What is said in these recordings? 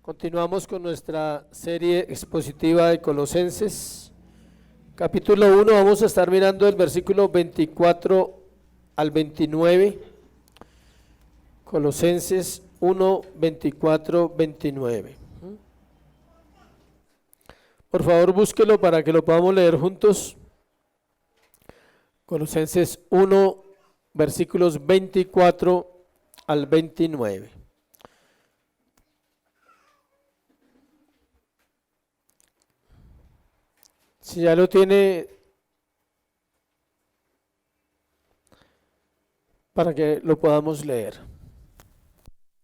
Continuamos con nuestra serie expositiva de Colosenses. Capítulo 1, vamos a estar mirando el versículo 24 al 29. Colosenses 1, 24, 29. Por favor, búsquelo para que lo podamos leer juntos. Colosenses 1, versículos 24 al 29. Si ya lo tiene, para que lo podamos leer.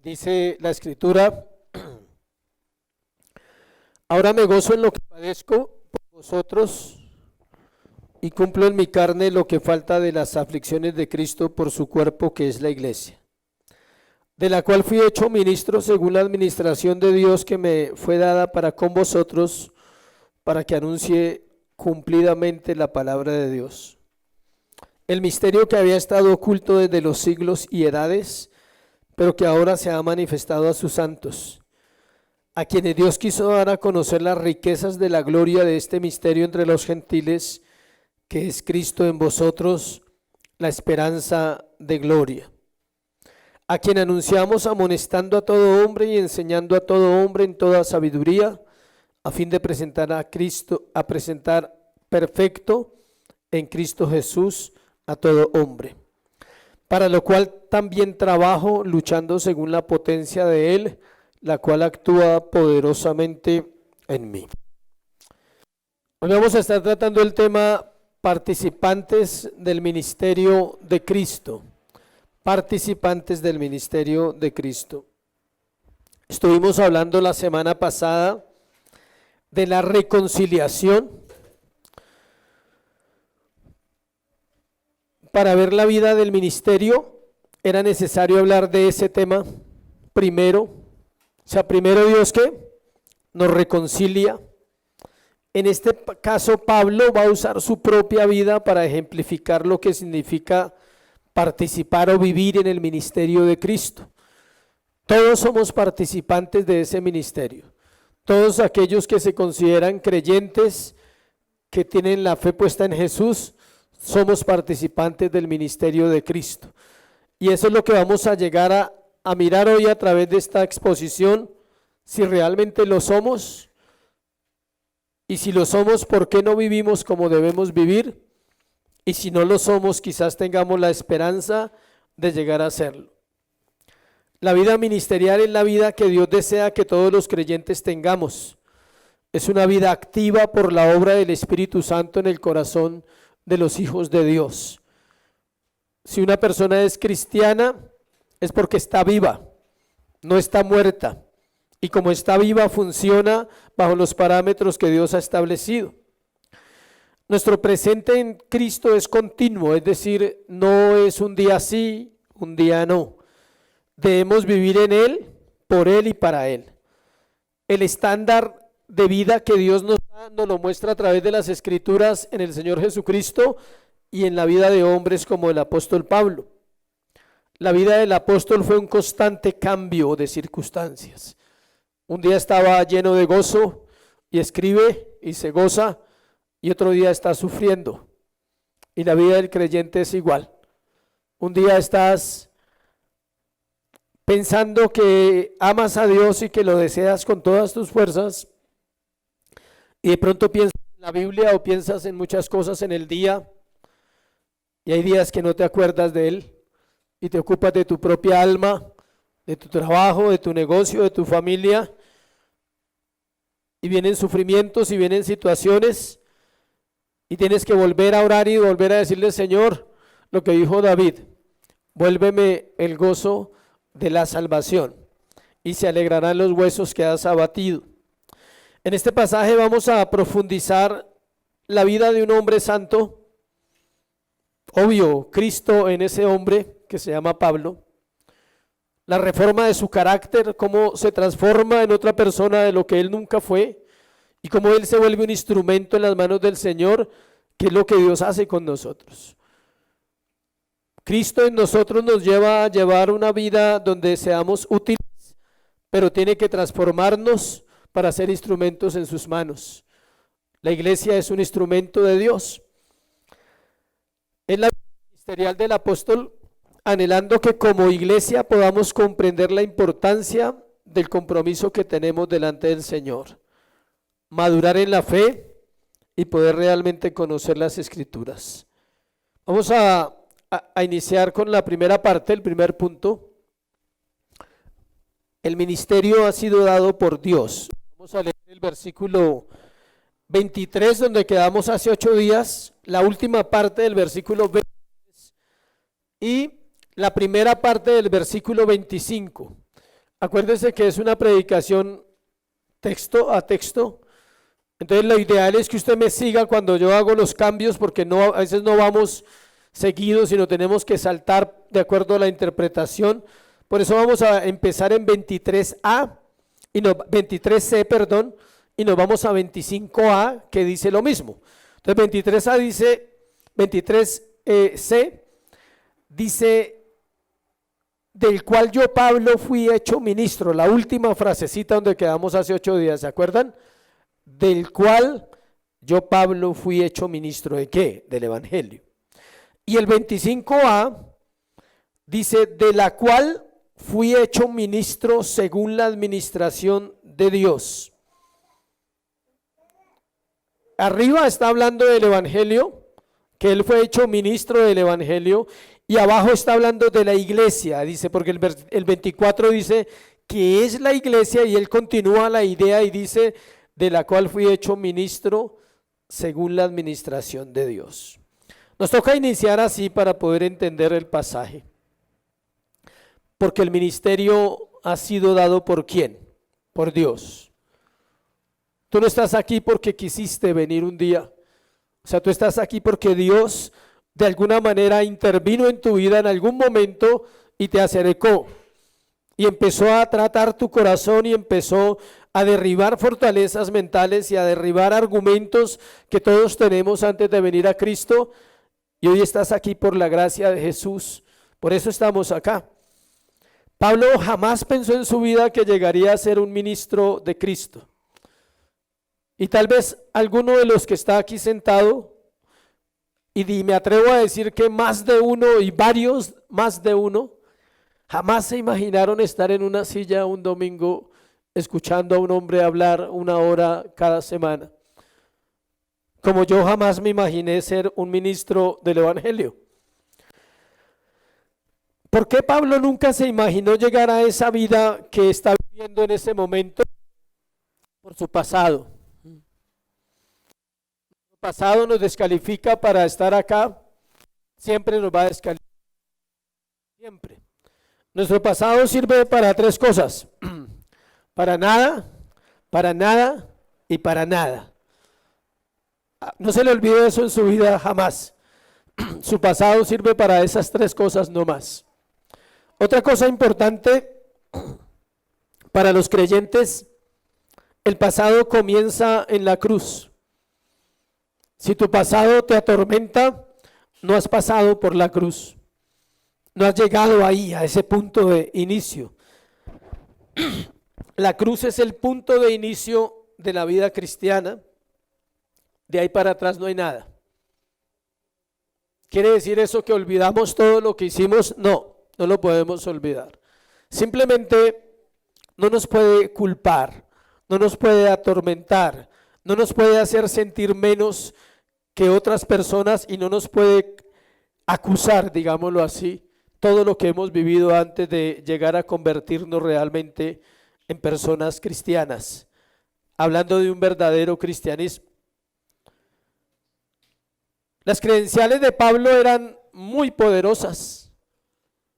Dice la Escritura: ahora me gozo en lo que padezco por vosotros y cumplo en mi carne lo que falta de las aflicciones de Cristo por su cuerpo, que es la iglesia, de la cual fui hecho ministro según la administración de Dios que me fue dada para con vosotros, para que anuncie cumplidamente la palabra de Dios, el misterio que había estado oculto desde los siglos y edades, pero que ahora se ha manifestado a sus santos, a quienes Dios quiso dar a conocer las riquezas de la gloria de este misterio entre los gentiles, que es Cristo en vosotros, la esperanza de gloria, a quien anunciamos amonestando a todo hombre y enseñando a todo hombre en toda sabiduría, a fin de presentar a Cristo, a presentar perfecto en Cristo Jesús a todo hombre, para lo cual también trabajo, luchando según la potencia de Él, la cual actúa poderosamente en mí. Hoy vamos a estar tratando el tema participantes del ministerio de Cristo. Participantes del ministerio de Cristo. Estuvimos hablando la semana pasada de la reconciliación. Para ver la vida del ministerio era necesario hablar de ese tema primero. O sea, primero Dios que nos reconcilia. En este caso Pablo va a usar su propia vida para ejemplificar lo que significa participar o vivir en el ministerio de Cristo. Todos somos participantes de ese ministerio. Todos aquellos que se consideran creyentes, que tienen la fe puesta en Jesús, somos participantes del ministerio de Cristo. Y eso es lo que vamos a llegar a mirar hoy a través de esta exposición, si realmente lo somos, y si lo somos, ¿por qué no vivimos como debemos vivir? Y si no lo somos, quizás tengamos la esperanza de llegar a serlo. La vida ministerial es la vida que Dios desea que todos los creyentes tengamos. Es una vida activa por la obra del Espíritu Santo en el corazón de los hijos de Dios. Si una persona es cristiana, es porque está viva, no está muerta. Y como está viva, funciona bajo los parámetros que Dios ha establecido. Nuestro presente en Cristo es continuo, es decir, no es un día sí, un día no. Debemos vivir en Él, por Él y para Él. El estándar de vida que Dios nos da, nos lo muestra a través de las Escrituras en el Señor Jesucristo y en la vida de hombres como el apóstol Pablo. La vida del apóstol fue un constante cambio de circunstancias. Un día estaba lleno de gozo y escribe y se goza, y otro día está sufriendo. Y la vida del creyente es igual. Un día estás pensando que amas a Dios y que lo deseas con todas tus fuerzas, y de pronto piensas en la Biblia o piensas en muchas cosas en el día, y hay días que no te acuerdas de Él y te ocupas de tu propia alma, de tu trabajo, de tu negocio, de tu familia, y vienen sufrimientos y vienen situaciones, y tienes que volver a orar y volver a decirle: Señor, lo que dijo David, vuélveme el gozo de la salvación, y se alegrarán los huesos que has abatido. En este pasaje vamos a profundizar la vida de un hombre santo, obvio, Cristo en ese hombre que se llama Pablo, la reforma de su carácter, cómo se transforma en otra persona de lo que él nunca fue, y cómo él se vuelve un instrumento en las manos del Señor, que es lo que Dios hace con nosotros. Cristo en nosotros nos lleva a llevar una vida donde seamos útiles pero tiene que transformarnos para ser instrumentos en sus manos. La iglesia es un instrumento de Dios. En la vida ministerial del apóstol, anhelando que como iglesia podamos comprender la importancia del compromiso que tenemos delante del Señor, madurar en la fe y poder realmente conocer las Escrituras. Vamos a iniciar con la primera parte, el primer punto. El ministerio ha sido dado por Dios. Vamos a leer el versículo 23, donde quedamos hace 8 días, la última parte del versículo 23 y la primera parte del versículo 25. Acuérdense que es una predicación texto a texto. Entonces lo ideal es que usted me siga cuando yo hago los cambios, porque a veces no vamos seguidos, sino tenemos que saltar de acuerdo a la interpretación. Por eso vamos a empezar en 23a, 23c, perdón, y nos vamos a 25a, que dice lo mismo. Entonces 23a dice, 23c dice, del cual yo, Pablo, fui hecho ministro. La última frasecita donde quedamos hace 8 días, ¿se acuerdan? Del cual yo, Pablo, fui hecho ministro. ¿De qué? Del Evangelio. Y el 25a dice, de la cual fui hecho ministro según la administración de Dios. Arriba está hablando del Evangelio, que él fue hecho ministro del Evangelio, y abajo está hablando de la iglesia, dice, porque el 24 dice que es la iglesia, y él continúa la idea y dice, de la cual fui hecho ministro según la administración de Dios. Nos toca iniciar así para poder entender el pasaje, porque el ministerio ha sido dado ¿por quién? Por Dios. Tú no estás aquí porque quisiste venir un día, o sea, tú estás aquí porque Dios de alguna manera intervino en tu vida en algún momento y te acercó y empezó a tratar tu corazón y empezó a derribar fortalezas mentales y a derribar argumentos que todos tenemos antes de venir a Cristo, y hoy estás aquí por la gracia de Jesús. Por eso estamos acá. Pablo jamás pensó en su vida que llegaría a ser un ministro de Cristo, y tal vez alguno de los que está aquí sentado, y me atrevo a decir que más de uno y varios más de uno, jamás se imaginaron estar en una silla un domingo escuchando a un hombre hablar 1 hora cada semana. Como yo jamás me imaginé ser un ministro del Evangelio. ¿Por qué Pablo nunca se imaginó llegar a esa vida que está viviendo en ese momento? Por su pasado. Su pasado nos descalifica para estar acá, siempre nos va a descalificar. Siempre. Nuestro pasado sirve para 3 cosas: para nada y para nada. No se le olvide eso en su vida jamás. Su pasado sirve para esas 3 cosas no más. Otra cosa importante para los creyentes: el pasado comienza en la cruz. Si tu pasado te atormenta, no has pasado por la cruz. No has llegado ahí, a ese punto de inicio. La cruz es el punto de inicio de la vida cristiana. De ahí para atrás no hay nada. ¿Quiere decir eso que olvidamos todo lo que hicimos? No, no lo podemos olvidar. Simplemente no nos puede culpar, no nos puede atormentar, no nos puede hacer sentir menos que otras personas, y no nos puede acusar, digámoslo así, todo lo que hemos vivido antes de llegar a convertirnos realmente en personas cristianas, hablando de un verdadero cristianismo. Las credenciales de Pablo eran muy poderosas.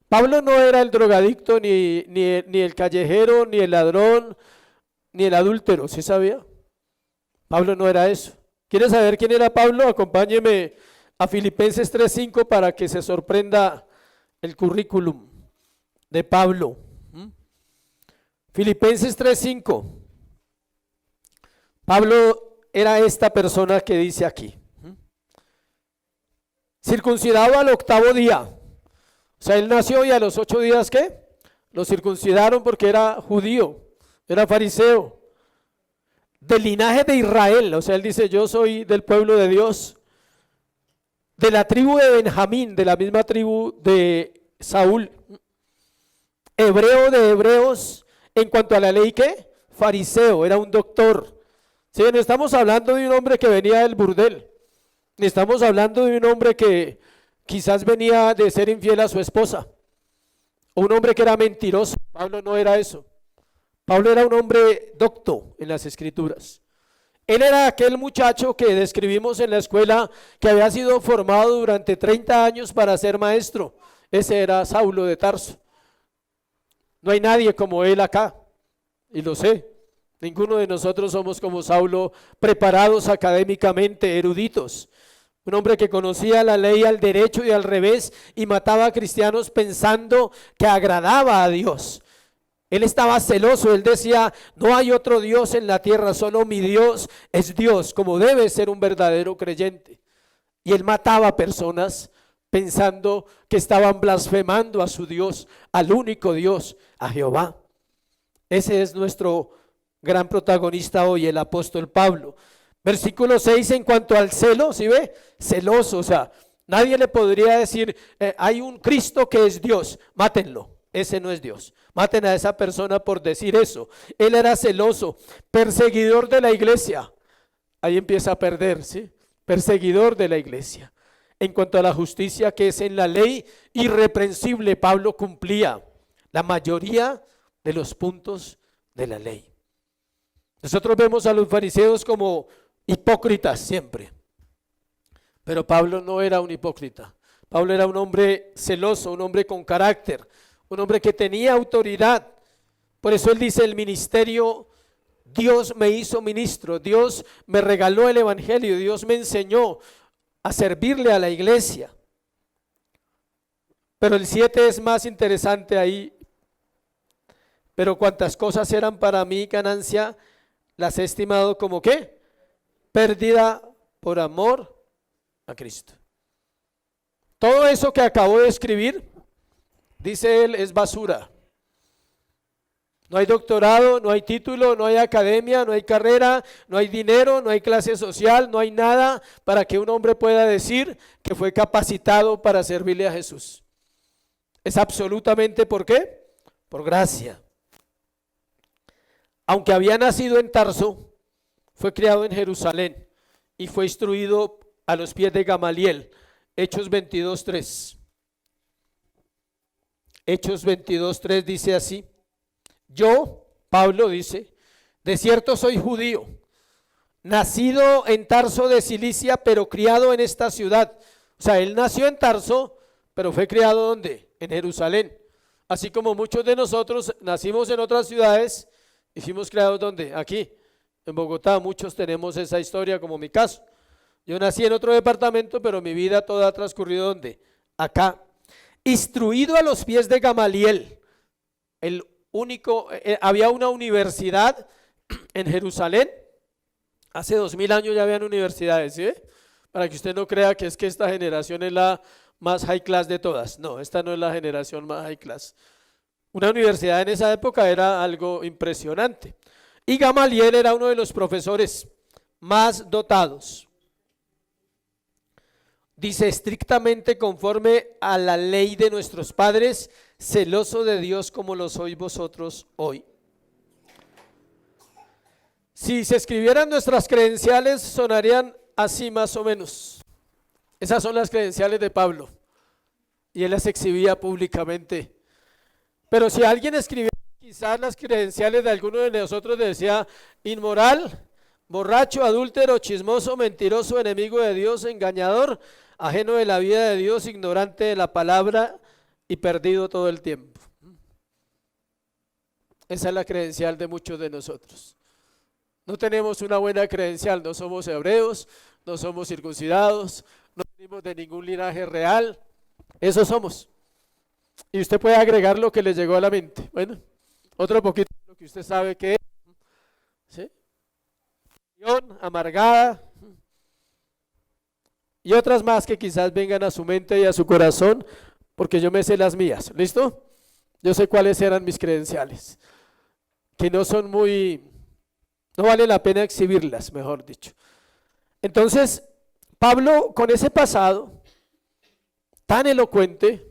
Pablo no era el drogadicto, ni el callejero, ni el ladrón, ni el adúltero, ¿sí sabía? Pablo no era eso. ¿Quiere saber quién era Pablo? Acompáñeme a Filipenses 3:5 para que se sorprenda el currículum de Pablo. Filipenses 3:5. Pablo era esta persona que dice aquí: circuncidado al 8º día. O sea, él nació y a los 8 días, ¿qué? Lo circuncidaron porque era judío, era fariseo, del linaje de Israel. O sea, él dice, yo soy del pueblo de Dios, de la tribu de Benjamín, de la misma tribu de Saúl. Hebreo de hebreos, en cuanto a la ley, ¿qué? Fariseo, era un doctor. Sí, no estamos hablando de un hombre que venía del burdel, ni estamos hablando de un hombre que quizás venía de ser infiel a su esposa, o un hombre que era mentiroso. Pablo no era eso. Pablo era un hombre docto en las escrituras. Él era aquel muchacho que describimos en la escuela, que había sido formado durante 30 años para ser maestro. Ese era Saulo de Tarso. No hay nadie como él acá, y lo sé. Ninguno de nosotros somos como Saulo, preparados académicamente, eruditos. Un hombre que conocía la ley al derecho y al revés y mataba a cristianos pensando que agradaba a Dios. Él estaba celoso, él decía, no hay otro Dios en la tierra, solo mi Dios es Dios, como debe ser un verdadero creyente. Y él mataba personas pensando que estaban blasfemando a su Dios, al único Dios, a Jehová. Ese es nuestro gran protagonista hoy, el apóstol Pablo. Versículo 6, en cuanto al celo, ¿sí ve? Celoso, o sea, nadie le podría decir, hay un Cristo que es Dios, mátenlo. Ese no es Dios. Maten a esa persona por decir eso. Él era celoso, perseguidor de la iglesia. Ahí empieza a perder, ¿sí? Perseguidor de la iglesia. En cuanto a la justicia que es en la ley, irreprensible, Pablo cumplía la mayoría de los puntos de la ley. Nosotros vemos a los fariseos como hipócritas siempre, pero Pablo no era un hipócrita. Pablo era un hombre celoso, un hombre con carácter, un hombre que tenía autoridad. Por eso él dice, el ministerio, Dios me hizo ministro, Dios me regaló el evangelio, Dios me enseñó a servirle a la iglesia. Pero el 7 es más interesante ahí. Pero cuantas cosas eran para mí ganancia, las he estimado como ¿qué? Pérdida por amor a Cristo. Todo eso que acabo de escribir, dice él, es basura. No hay doctorado, no hay título, no hay academia, no hay carrera, no hay dinero, no hay clase social, no hay nada para que un hombre pueda decir que fue capacitado para servirle a Jesús. Es absolutamente, ¿por qué? Por gracia. Aunque había nacido en Tarso, fue criado en Jerusalén y fue instruido a los pies de Gamaliel. Hechos 22:3. Hechos 22:3 dice así: yo, Pablo dice, de cierto soy judío, nacido en Tarso de Cilicia, pero criado en esta ciudad. O sea, él nació en Tarso, pero fue criado ¿dónde? En Jerusalén. Así como muchos de nosotros nacimos en otras ciudades y fuimos criados ¿dónde? Aquí, en Bogotá. Muchos tenemos esa historia, como mi caso. Yo nací en otro departamento, pero mi vida toda ha transcurrido ¿dónde? Acá. Instruido a los pies de Gamaliel, el único, había una universidad en Jerusalén. Hace 2000 años ya habían universidades, ¿sí? Para que usted no crea que es que esta generación es la más high class de todas. No, esta no es la generación más high class. Una universidad en esa época era algo impresionante. Y Gamaliel era uno de los profesores más dotados. Dice, estrictamente conforme a la ley de nuestros padres, celoso de Dios como lo sois vosotros hoy. Si se escribieran nuestras credenciales, sonarían así más o menos. Esas son las credenciales de Pablo, y él las exhibía públicamente. Pero si alguien escribiera quizás las credenciales de alguno de nosotros, decía inmoral, borracho, adúltero, chismoso, mentiroso, enemigo de Dios, engañador, ajeno de la vida de Dios, ignorante de la palabra y perdido todo el tiempo. Esa es la credencial de muchos de nosotros. No tenemos una buena credencial, no somos hebreos, no somos circuncidados, no venimos de ningún linaje real. Eso somos. Y usted puede agregar lo que le llegó a la mente. Bueno, otro poquito de lo que usted sabe que es, ¿sí? Amargada, y otras más que quizás vengan a su mente y a su corazón, porque yo me sé las mías. ¿Listo? Yo sé cuáles eran mis credenciales, que no vale la pena exhibirlas, mejor dicho. Entonces, Pablo, con ese pasado tan elocuente,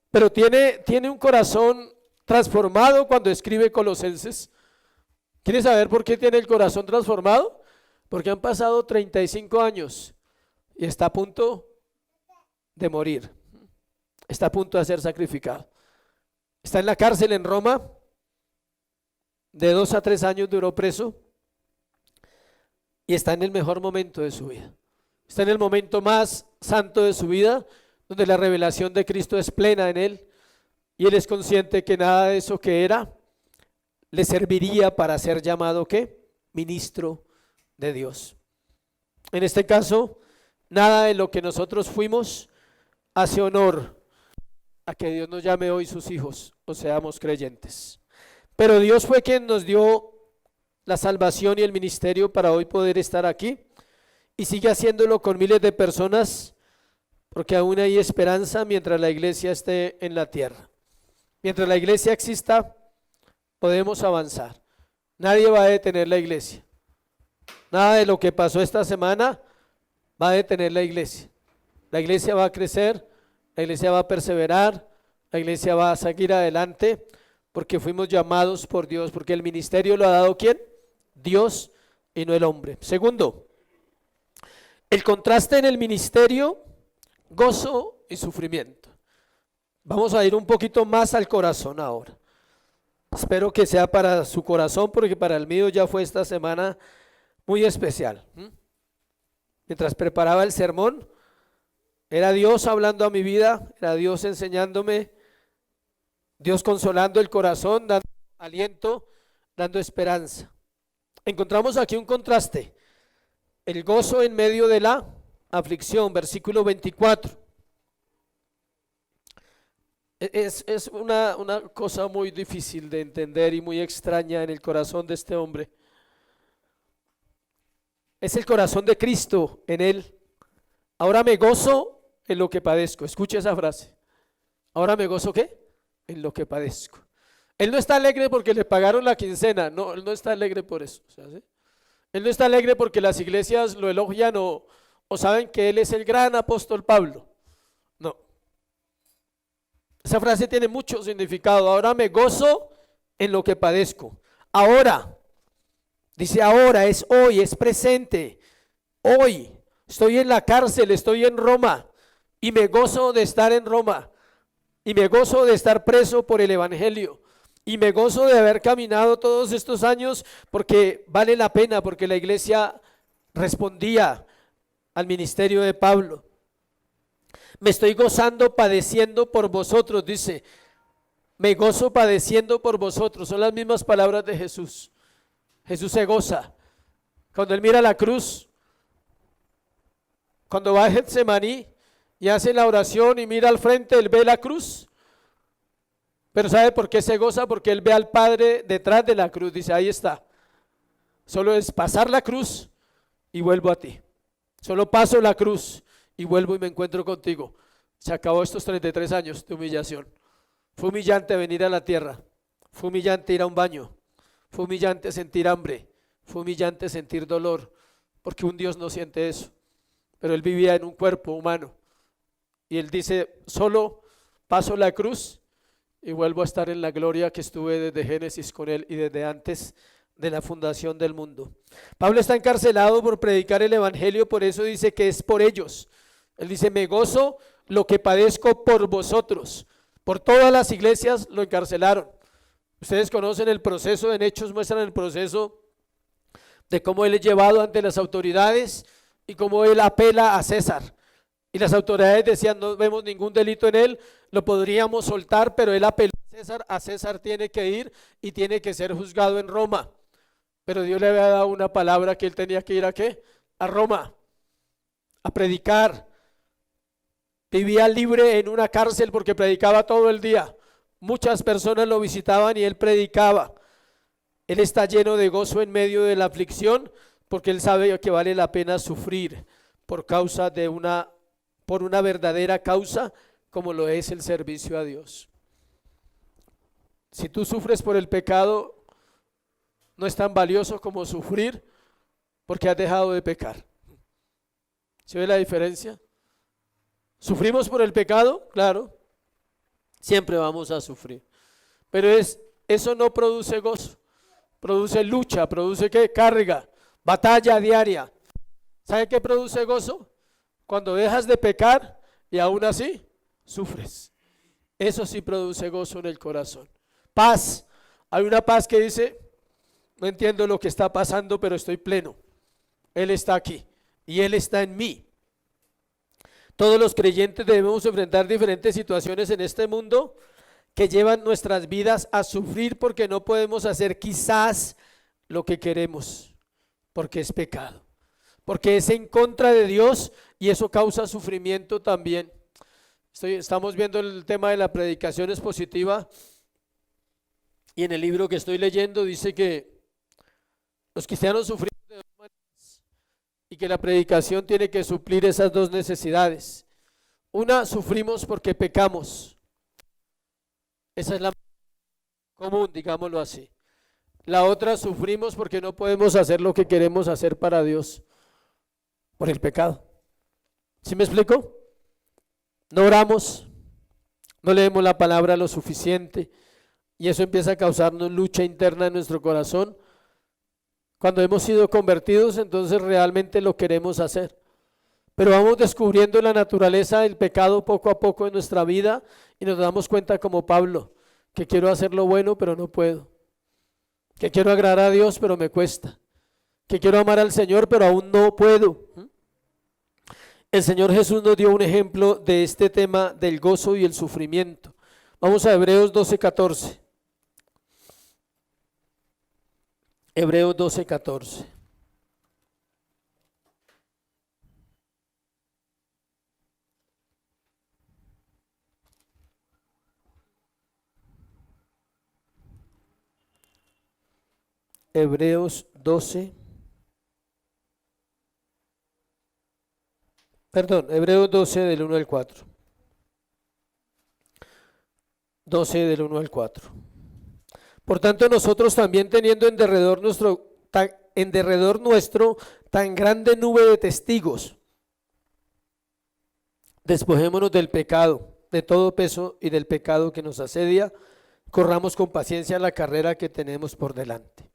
pero tiene un corazón transformado cuando escribe Colosenses. ¿Quieres saber por qué tiene el corazón transformado? Porque han pasado 35 años y está a punto de morir, está a punto de ser sacrificado. Está en la cárcel en Roma, de 2 a 3 años duró preso, y está en el mejor momento de su vida. Está en el momento más santo de su vida, donde la revelación de Cristo es plena en él, y él es consciente que nada de eso que era le serviría para ser llamado ¿qué? Ministro de Dios. En este caso, nada de lo que nosotros fuimos hace honor a que Dios nos llame hoy sus hijos o seamos creyentes. Pero Dios fue quien nos dio la salvación y el ministerio para hoy poder estar aquí, y sigue haciéndolo con miles de personas, porque aún hay esperanza mientras la iglesia esté en la tierra. Mientras la iglesia exista, podemos avanzar. Nadie va a detener la iglesia. Nada de lo que pasó esta semana va a detener la iglesia. La iglesia va a crecer, la iglesia va a perseverar, la iglesia va a seguir adelante, porque fuimos llamados por Dios, porque el ministerio lo ha dado ¿quién? Dios, y no el hombre. Segundo, el contraste en el ministerio, gozo y sufrimiento. Vamos a ir un poquito más al corazón ahora. Espero que sea para su corazón, porque para el mío ya fue esta semana muy especial. Mientras preparaba el sermón, era Dios hablando a mi vida, era Dios enseñándome, Dios consolando el corazón, dando aliento, dando esperanza. Encontramos aquí un contraste, el gozo en medio de la aflicción, versículo 24. Es una cosa muy difícil de entender y muy extraña en el corazón de este hombre. Es el corazón de Cristo en él. Ahora me gozo en lo que padezco. Escuche esa frase. Ahora me gozo ¿qué? En lo que padezco. Él no está alegre porque le pagaron la quincena. No, él no está alegre por eso. ¿Sí? Él no está alegre porque las iglesias lo elogian o saben que él es el gran apóstol Pablo. No. Esa frase tiene mucho significado. Ahora me gozo en lo que padezco. Ahora, dice ahora, es hoy, es presente. Hoy estoy en la cárcel, estoy en Roma y me gozo de estar en Roma y me gozo de estar preso por el evangelio y me gozo de haber caminado todos estos años, porque vale la pena, porque la iglesia respondía al ministerio de Pablo. Me estoy gozando padeciendo por vosotros, dice. Me gozo padeciendo por vosotros. Son las mismas palabras de Jesús. Jesús se goza. Cuando él mira la cruz, cuando va a Getsemaní y hace la oración y mira al frente, él ve la cruz. Pero ¿sabe por qué se goza? Porque él ve al Padre detrás de la cruz. Dice, ahí está. Solo es pasar la cruz y vuelvo a ti. Solo paso la cruz y vuelvo y me encuentro contigo. Se acabó estos 33 años de humillación. Fue humillante venir a la tierra. Fue humillante ir a un baño. Fue humillante sentir hambre. Fue humillante sentir dolor. Porque un Dios no siente eso. Pero él vivía en un cuerpo humano. Y él dice, solo paso la cruz y vuelvo a estar en la gloria que estuve desde Génesis con él y desde antes de la fundación del mundo. Pablo está encarcelado por predicar el evangelio, por eso dice que es por ellos. Él dice, me gozo lo que padezco por vosotros. Por todas las iglesias lo encarcelaron. Ustedes conocen el proceso, en Hechos muestran el proceso de cómo él es llevado ante las autoridades y cómo él apela a César. Y las autoridades decían, no vemos ningún delito en él, lo podríamos soltar, pero él apeló a César tiene que ir y tiene que ser juzgado en Roma. Pero Dios le había dado una palabra que él tenía que ir ¿a qué? A Roma, a predicar. Vivía libre en una cárcel porque predicaba todo el día. Muchas personas lo visitaban y él predicaba. Él está lleno de gozo en medio de la aflicción porque él sabe que vale la pena sufrir por una verdadera causa como lo es el servicio a Dios. Si tú sufres por el pecado, no es tan valioso como sufrir porque has dejado de pecar. ¿Se ve la diferencia? ¿Sufrimos por el pecado? Claro, siempre vamos a sufrir. Pero eso no produce gozo, produce lucha, produce ¿qué? Carga, batalla diaria. ¿Sabe qué produce gozo? Cuando dejas de pecar y aún así sufres. Eso sí produce gozo en el corazón. Paz. Hay una paz que dice, no entiendo lo que está pasando, pero estoy pleno. Él está aquí y Él está en mí. Todos los creyentes debemos enfrentar diferentes situaciones en este mundo que llevan nuestras vidas a sufrir porque no podemos hacer quizás lo que queremos, porque es pecado, porque es en contra de Dios y eso causa sufrimiento también. Estamos viendo el tema de la predicación expositiva y en el libro que estoy leyendo dice que los cristianos sufrimos de dos maneras y que la predicación tiene que suplir esas dos necesidades. Una, sufrimos porque pecamos. Esa es la común, digámoslo así. La otra, sufrimos porque no podemos hacer lo que queremos hacer para Dios por el pecado. ¿Sí me explico? No oramos, no leemos la palabra lo suficiente y eso empieza a causarnos lucha interna en nuestro corazón. Cuando hemos sido convertidos, entonces realmente lo queremos hacer. Pero vamos descubriendo la naturaleza del pecado poco a poco en nuestra vida y nos damos cuenta como Pablo, que quiero hacer lo bueno pero no puedo, que quiero agradar a Dios pero me cuesta, que quiero amar al Señor pero aún no puedo. El Señor Jesús nos dio un ejemplo de este tema del gozo y el sufrimiento. Vamos a Hebreos 12:14. Hebreos 12:14. Hebreos 12. Hebreos 12 del 1 al 4. 12 del 1 al 4. Por tanto, nosotros también teniendo en derredor nuestro tan grande nube de testigos, despojémonos del pecado, de todo peso y del pecado que nos asedia, corramos con paciencia la carrera que tenemos por delante.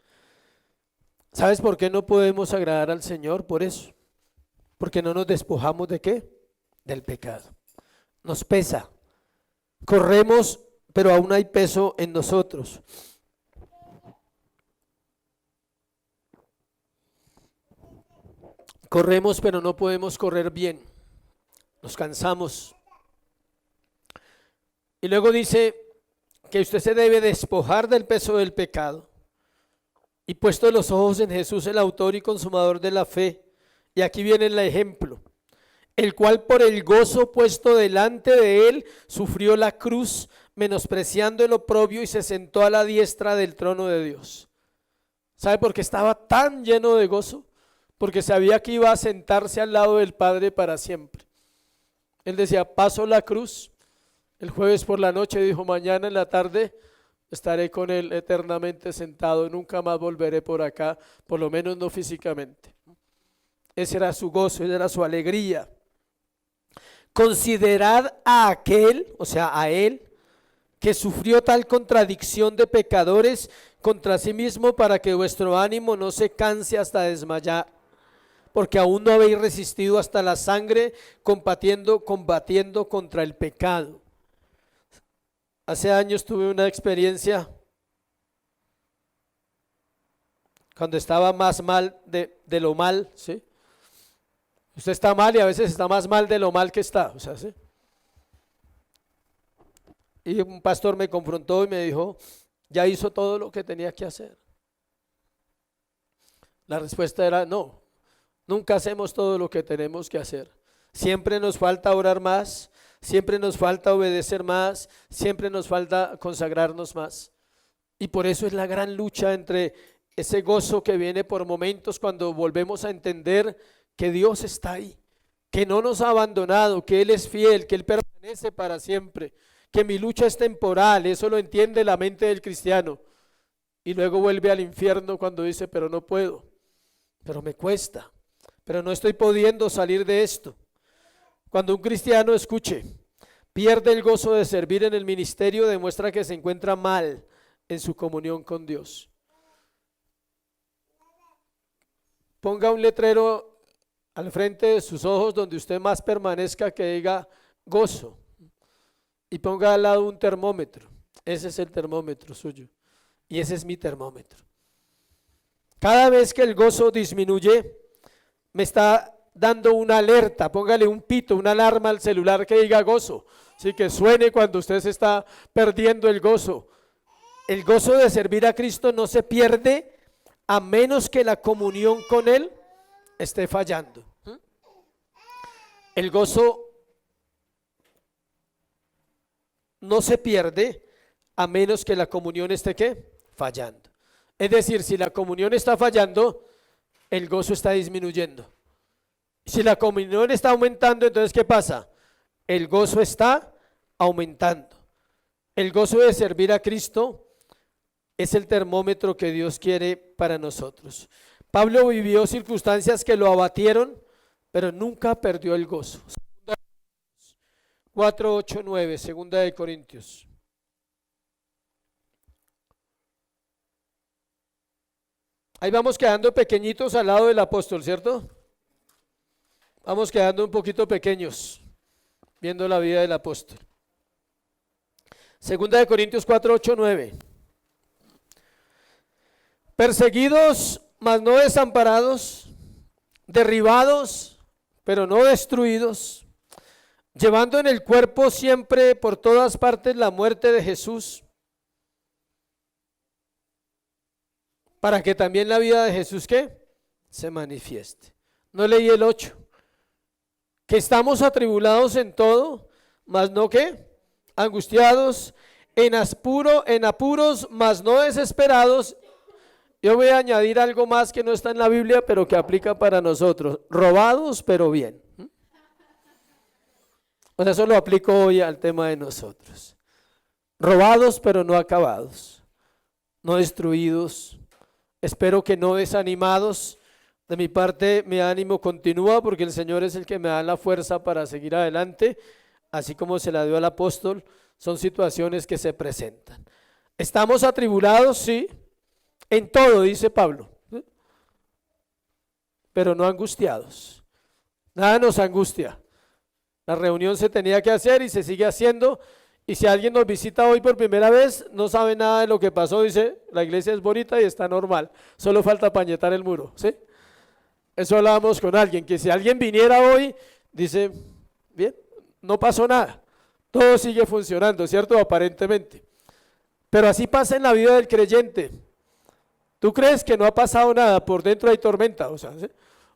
¿Sabes por qué no podemos agradar al Señor? Por eso. Porque no nos despojamos ¿de qué? Del pecado. Nos pesa. Corremos, pero aún hay peso en nosotros. Corremos, pero no podemos correr bien. Nos cansamos. Y luego dice que usted se debe despojar del peso del pecado. Y puesto los ojos en Jesús, el autor y consumador de la fe. Y aquí viene el ejemplo. El cual por el gozo puesto delante de él, sufrió la cruz, menospreciando el oprobio y se sentó a la diestra del trono de Dios. ¿Sabe por qué estaba tan lleno de gozo? Porque sabía que iba a sentarse al lado del Padre para siempre. Él decía, paso la cruz. El jueves por la noche dijo, mañana en la tarde estaré con él eternamente sentado, nunca más volveré por acá, por lo menos no físicamente. Ese era su gozo, esa era su alegría. Considerad a aquel, o sea, a él, que sufrió tal contradicción de pecadores contra sí mismo para que vuestro ánimo no se canse hasta desmayar, porque aún no habéis resistido hasta la sangre, combatiendo contra el pecado. Hace años tuve una experiencia cuando estaba más mal de lo mal, ¿sí? Usted está mal y a veces está más mal de lo mal que está, o sea, ¿sí? Y un pastor me confrontó y me dijo, ya hizo todo lo que tenía que hacer. La respuesta era no, nunca hacemos todo lo que tenemos que hacer. Siempre nos falta orar más, siempre nos falta obedecer más, siempre nos falta consagrarnos más. Y por eso es la gran lucha entre ese gozo que viene por momentos cuando volvemos a entender que Dios está ahí, que no nos ha abandonado, que Él es fiel, que Él permanece para siempre, que mi lucha es temporal, eso lo entiende la mente del cristiano. Y luego vuelve al infierno cuando dice, pero no puedo, pero me cuesta, pero no estoy pudiendo salir de esto. Cuando un cristiano, escuche, pierde el gozo de servir en el ministerio, demuestra que se encuentra mal en su comunión con Dios. Ponga un letrero al frente de sus ojos donde usted más permanezca que diga gozo. Y ponga al lado un termómetro. Ese es el termómetro suyo. Y ese es mi termómetro. Cada vez que el gozo disminuye, me está dando una alerta. Póngale un pito, una alarma al celular que diga gozo. Así que suene cuando usted se está perdiendo el gozo. El gozo de servir a Cristo no se pierde a menos que la comunión con Él esté fallando. El gozo no se pierde a menos que la comunión esté ¿qué? Fallando. Es decir, si la comunión está fallando, el gozo está disminuyendo. Si la comunión está aumentando, entonces ¿qué pasa? El gozo está aumentando. El gozo de servir a Cristo es el termómetro que Dios quiere para nosotros. Pablo vivió circunstancias que lo abatieron, pero nunca perdió el gozo. 4, 8, 9, segunda de Corintios. Ahí vamos quedando pequeñitos al lado del apóstol, ¿cierto? Vamos quedando un poquito pequeños, viendo la vida del apóstol. Segunda de Corintios 4, 8, 9. Perseguidos, mas no desamparados, derribados, pero no destruidos, llevando en el cuerpo siempre por todas partes la muerte de Jesús, para que también la vida de Jesús ¿qué? Se manifieste. No leí el 8. Que estamos atribulados en todo, mas no ¿qué? Angustiados, en apuros, mas no desesperados. Yo voy a añadir algo más que no está en la Biblia, pero que aplica para nosotros. Robados, pero bien. O sea, eso lo aplico hoy al tema de nosotros. Robados, pero no acabados. No destruidos. Espero que no desanimados. De mi parte, mi ánimo continúa porque el Señor es el que me da la fuerza para seguir adelante, así como se la dio al apóstol. Son situaciones que se presentan. ¿Estamos atribulados? Sí. En todo, dice Pablo. Pero no angustiados. Nada nos angustia. La reunión se tenía que hacer y se sigue haciendo. Y si alguien nos visita hoy por primera vez, no sabe nada de lo que pasó, dice, la iglesia es bonita y está normal, solo falta pañetar el muro, ¿sí? Eso hablábamos con alguien, que si alguien viniera hoy, dice, bien, no pasó nada, todo sigue funcionando, ¿cierto? Aparentemente. Pero así pasa en la vida del creyente. Tú crees que no ha pasado nada, por dentro hay tormenta, o sea, ¿sí?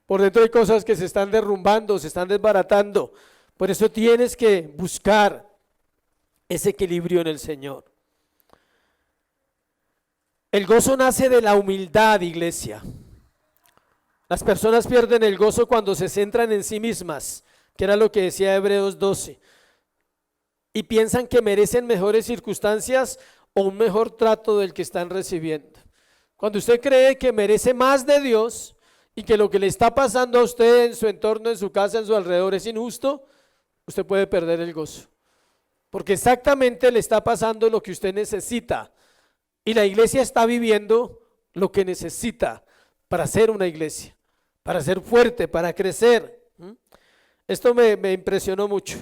Por dentro hay cosas que se están derrumbando, se están desbaratando. Por eso tienes que buscar ese equilibrio en el Señor. El gozo nace de la humildad, iglesia. Las personas pierden el gozo cuando se centran en sí mismas, que era lo que decía Hebreos 12, y piensan que merecen mejores circunstancias o un mejor trato del que están recibiendo. Cuando usted cree que merece más de Dios y que lo que le está pasando a usted en su entorno, en su casa, en su alrededor es injusto, usted puede perder el gozo. Porque exactamente le está pasando lo que usted necesita. Y la iglesia está viviendo lo que necesita para ser una iglesia, para ser fuerte, para crecer. Esto me impresionó mucho.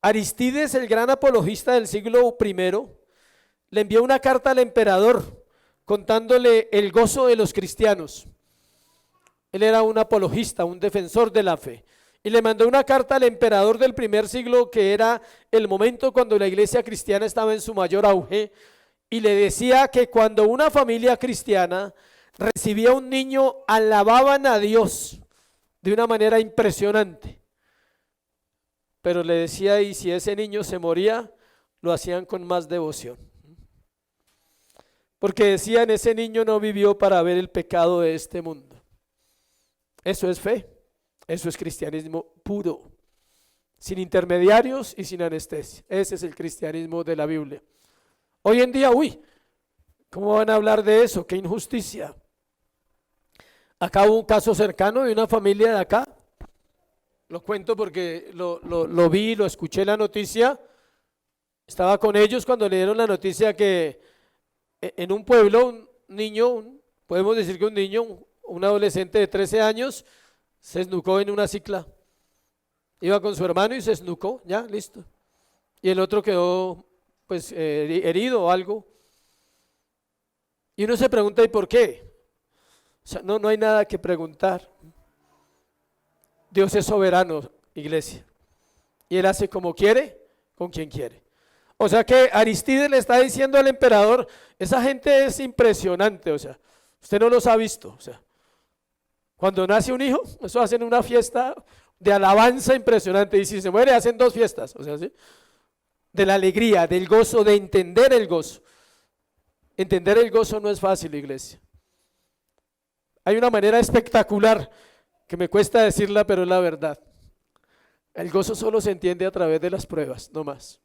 Aristides, el gran apologista del siglo I, le envió una carta al emperador contándole el gozo de los cristianos. Él era un apologista, un defensor de la fe. Y le mandó una carta al emperador del primer siglo, que era el momento cuando la iglesia cristiana estaba en su mayor auge, y le decía que cuando una familia cristiana recibía un niño, alababan a Dios de una manera impresionante. Pero le decía, y si ese niño se moría, lo hacían con más devoción. Porque decían, ese niño no vivió para ver el pecado de este mundo. Eso es fe. Eso es cristianismo puro. sin intermediarios y sin anestesia. Ese es el cristianismo de la Biblia. Hoy en día, ¿cómo van a hablar de eso? ¡Qué injusticia! Acá hubo un caso cercano de una familia de acá. Lo cuento porque lo vi, lo escuché la noticia. Estaba con ellos cuando le dieron la noticia que en un pueblo un niño, podemos decir que un niño, un adolescente de 13 años, se esnucó en una cicla. Iba con su hermano y se esnucó, ya, listo. Y el otro quedó pues herido o algo. Y uno se pregunta, ¿y por qué? O sea, no hay nada que preguntar. Dios es soberano, iglesia. Y Él hace como quiere, con quien quiere. O sea que Aristides le está diciendo al emperador, esa gente es impresionante, o sea, usted no los ha visto. O sea, cuando nace un hijo, eso hacen una fiesta de alabanza impresionante. Y si se muere, hacen 2 fiestas. O sea, ¿sí? De la alegría, del gozo, de entender el gozo. Entender el gozo no es fácil, iglesia. Hay una manera espectacular que me cuesta decirla, pero es la verdad. El gozo solo se entiende a través de las pruebas, no más.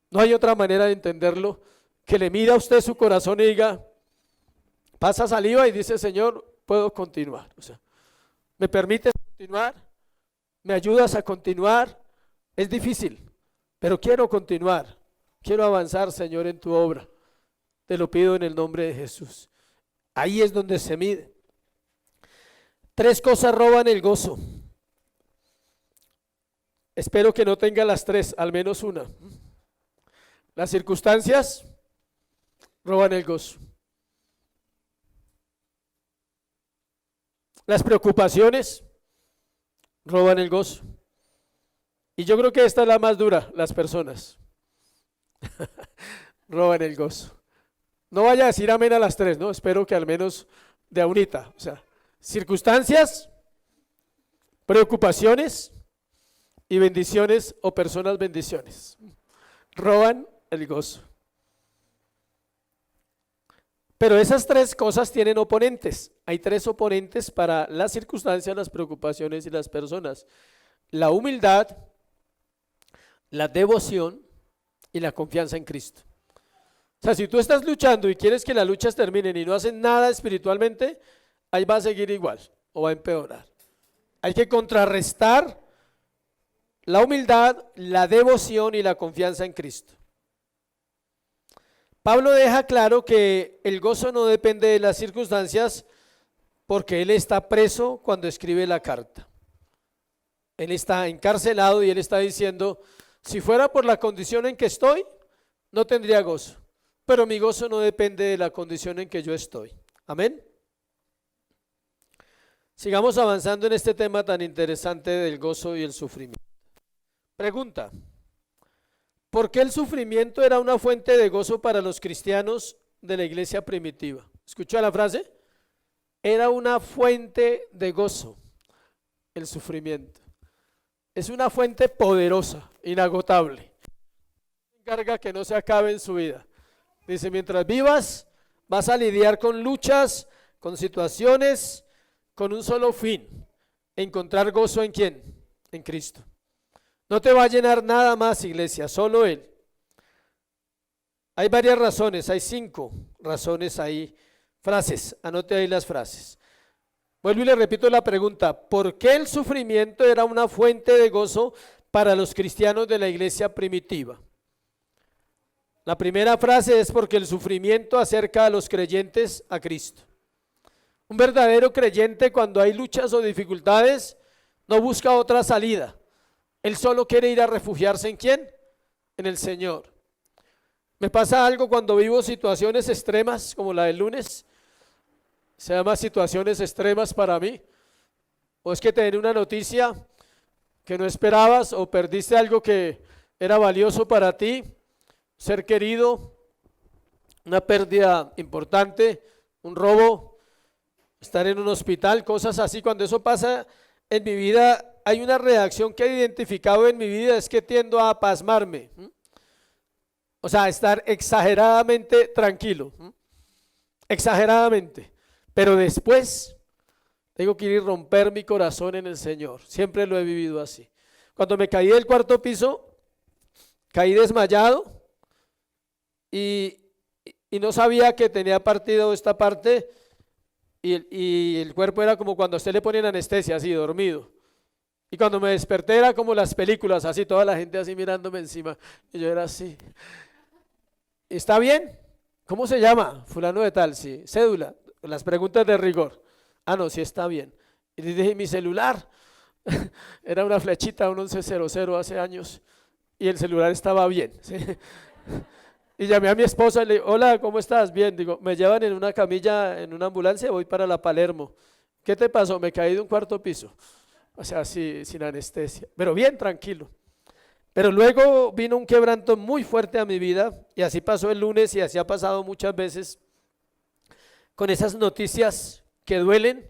No hay otra manera de entenderlo que le mida a usted su corazón y diga, pasa saliva y dice, Señor, puedo continuar. O sea, ¿me permites continuar? ¿Me ayudas a continuar? Es difícil, pero quiero continuar. Quiero avanzar, Señor, en tu obra. Te lo pido en el nombre de Jesús. Ahí es donde se mide. 3 cosas roban el gozo. Espero que no tenga las 3, al menos una. Las circunstancias roban el gozo. Las preocupaciones roban el gozo. Y yo creo que esta es la más dura, las personas. Roban el gozo. No vaya a decir amén a las 3, ¿no? Espero que al menos de a unita. O sea, circunstancias, preocupaciones y bendiciones o personas bendiciones. Roban el gozo. Pero esas 3 cosas tienen oponentes. Hay 3 oponentes para las circunstancias, las preocupaciones y las personas. La humildad, la devoción y la confianza en Cristo. O sea, si tú estás luchando y quieres que las luchas terminen y no haces nada espiritualmente, ahí va a seguir igual o va a empeorar. Hay que contrarrestar la humildad, la devoción y la confianza en Cristo. Pablo deja claro que el gozo no depende de las circunstancias porque él está preso cuando escribe la carta. Él está encarcelado y él está diciendo, si fuera por la condición en que estoy, no tendría gozo. Pero mi gozo no depende de la condición en que yo estoy. Amén. Sigamos avanzando en este tema tan interesante del gozo y el sufrimiento. Pregunta: ¿por qué el sufrimiento era una fuente de gozo para los cristianos de la iglesia primitiva? ¿Escuchó la frase? Era una fuente de gozo, el sufrimiento. Es una fuente poderosa, inagotable. Encarga que no se acabe en su vida. Dice, mientras vivas, vas a lidiar con luchas, con situaciones, con un solo fin: encontrar gozo ¿en quién? En Cristo. No te va a llenar nada más, iglesia, solo Él. Hay varias razones, hay 5 razones ahí, frases, anote ahí las frases. Vuelvo y le repito la pregunta: ¿por qué el sufrimiento era una fuente de gozo para los cristianos de la iglesia primitiva? La primera frase es porque el sufrimiento acerca a los creyentes a Cristo. Un verdadero creyente, cuando hay luchas o dificultades, no busca otra salida. Él solo quiere ir a refugiarse ¿en quién? En el Señor. Me pasa algo cuando vivo situaciones extremas como la del lunes. Se llama situaciones extremas para mí. O es que te den una noticia que no esperabas, o perdiste algo que era valioso para ti, ser querido, una pérdida importante, un robo, estar en un hospital, cosas así. Cuando eso pasa en mi vida, hay una reacción que he identificado en mi vida, es que tiendo a pasmarme. O sea, a estar exageradamente tranquilo, exageradamente. Pero después tengo que ir a romper mi corazón en el Señor. Siempre lo he vivido así. Cuando me caí del cuarto piso, caí desmayado y no sabía que tenía partido esta parte y el cuerpo era como cuando a usted le ponen anestesia, así, dormido. Y cuando me desperté era como las películas, así, toda la gente así mirándome encima. Y yo era así. ¿Está bien? ¿Cómo se llama? Fulano de tal, sí. Cédula, las preguntas de rigor. Ah, no, sí está bien. Y le dije, mi celular. Era una flechita, un 1100 hace años. Y el celular estaba bien, ¿sí? Y llamé a mi esposa y le dije, hola, ¿cómo estás? Bien, digo, me llevan en una camilla, en una ambulancia, voy para la Palermo. ¿Qué te pasó? Me caí de un cuarto piso. O sea, sí, sin anestesia, pero bien, tranquilo. Pero luego vino un quebranto muy fuerte a mi vida y así pasó el lunes y así ha pasado muchas veces con esas noticias que duelen,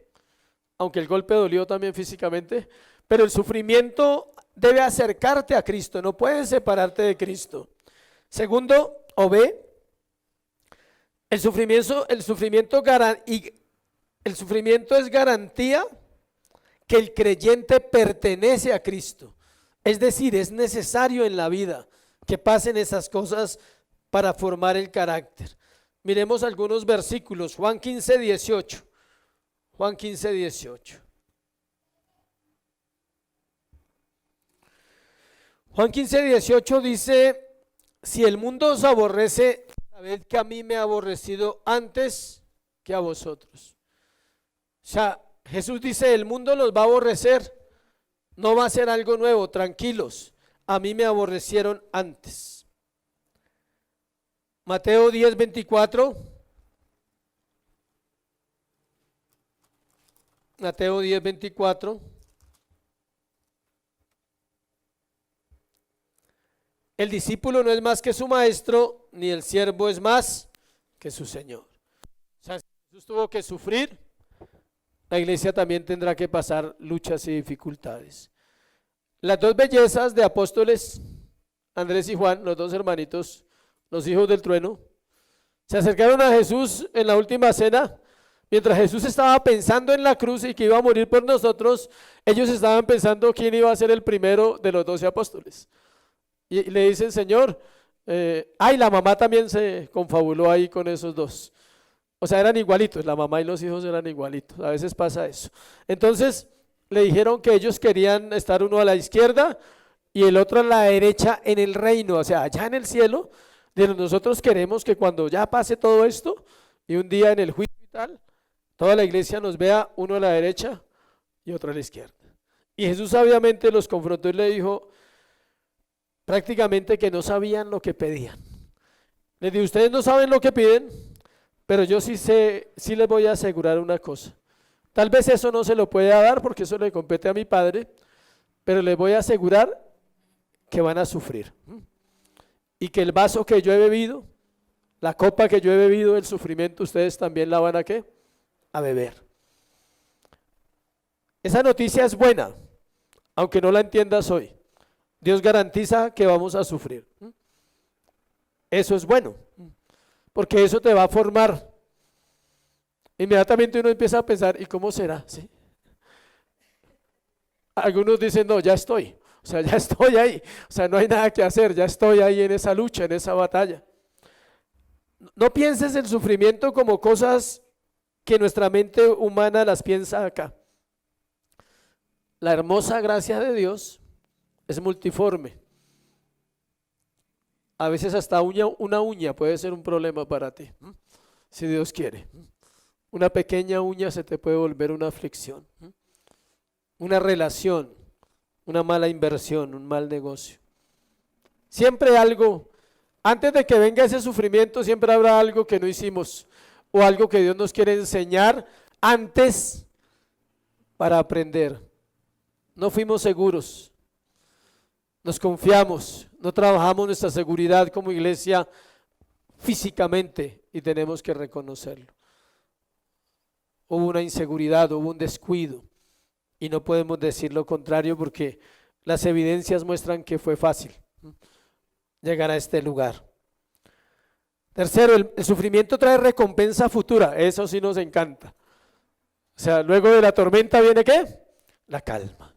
aunque el golpe dolió también físicamente, pero el sufrimiento debe acercarte a Cristo, no puedes separarte de Cristo. Segundo, o B, el sufrimiento es garantía que el creyente pertenece a Cristo. Es decir, es necesario en la vida que pasen esas cosas para formar el carácter. Miremos algunos versículos. Juan 15, 18. Juan 15, 18. Juan 15, 18 dice, si el mundo os aborrece, sabed que a mí me ha aborrecido antes que a vosotros. O sea, Jesús dice, el mundo los va a aborrecer, no va a ser algo nuevo, tranquilos, a mí me aborrecieron antes. Mateo 10, 24. Mateo 10, 24. El discípulo no es más que su maestro, ni el siervo es más que su Señor. O sea, Jesús tuvo que sufrir, la iglesia también tendrá que pasar luchas y dificultades. Las dos bellezas de apóstoles, Andrés y Juan, los dos hermanitos, los hijos del trueno, se acercaron a Jesús en la última cena. Mientras Jesús estaba pensando en la cruz y que iba a morir por nosotros, ellos estaban pensando quién iba a ser el primero de los 12 apóstoles. Y le dicen, Señor, la mamá también se confabuló ahí con esos dos. O sea, eran igualitos, la mamá y los hijos eran igualitos, a veces pasa eso. Entonces le dijeron que ellos querían estar uno a la izquierda y el otro a la derecha en el reino, o sea, allá en el cielo. Nosotros queremos que cuando ya pase todo esto y un día en el juicio y tal, toda la iglesia nos vea uno a la derecha y otro a la izquierda. Y Jesús sabiamente los confrontó y le dijo prácticamente que no sabían lo que pedían. Les dijo, ustedes no saben lo que piden, pero yo sí sé, sí les voy a asegurar una cosa. Tal vez eso no se lo pueda dar porque eso le compete a mi Padre, pero les voy a asegurar que van a sufrir. Y que el vaso que yo he bebido, la copa que yo he bebido, el sufrimiento, ustedes también la van a ¿qué? A beber. Esa noticia es buena, aunque no la entiendas hoy. Dios garantiza que vamos a sufrir. Eso es bueno, porque eso te va a formar. Inmediatamente uno empieza a pensar, ¿y cómo será? ¿Sí? Algunos dicen, no, ya estoy. O sea, ya estoy ahí. O sea, no hay nada que hacer, ya estoy ahí en esa lucha, en esa batalla. No pienses el sufrimiento como cosas que nuestra mente humana las piensa acá. La hermosa gracia de Dios es multiforme. A veces hasta una uña puede ser un problema para ti, si Dios quiere. Una pequeña uña se te puede volver una aflicción. Una relación, una mala inversión, un mal negocio. Siempre algo, antes de que venga ese sufrimiento, siempre habrá algo que no hicimos o algo que Dios nos quiere enseñar antes para aprender. No fuimos seguros, nos confiamos, no trabajamos nuestra seguridad como iglesia físicamente y tenemos que reconocerlo. Hubo una inseguridad, hubo un descuido y no podemos decir lo contrario porque las evidencias muestran que fue fácil llegar a este lugar. Tercero, el sufrimiento trae recompensa futura, eso sí nos encanta. O sea, luego de la tormenta viene ¿qué? La calma.